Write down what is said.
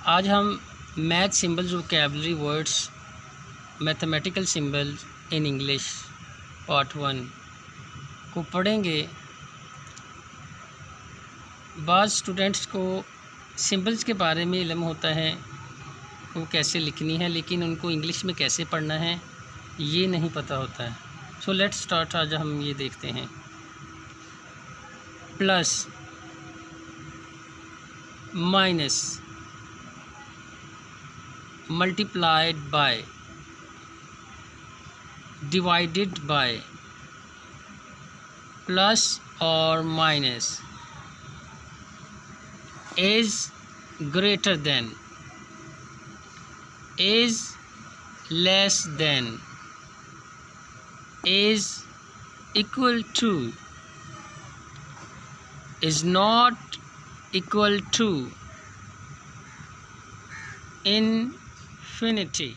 आज हम math symbols vocabulary words mathematical symbols in English part 1 को पढ़ेंगे। बाज़ स्टूडेंट्स को सिंबल्स के बारे में इल्म होता है, वो कैसे लिखनी है, लेकिन उनको इंग्लिश में कैसे पढ़ना है ये नहीं पता होता है। So let's start. आज हम ये देखते हैं। Plus, minus, multiplied by, divided by, plus or minus, is greater than, is less than, is equal to, is not equal to, infinity,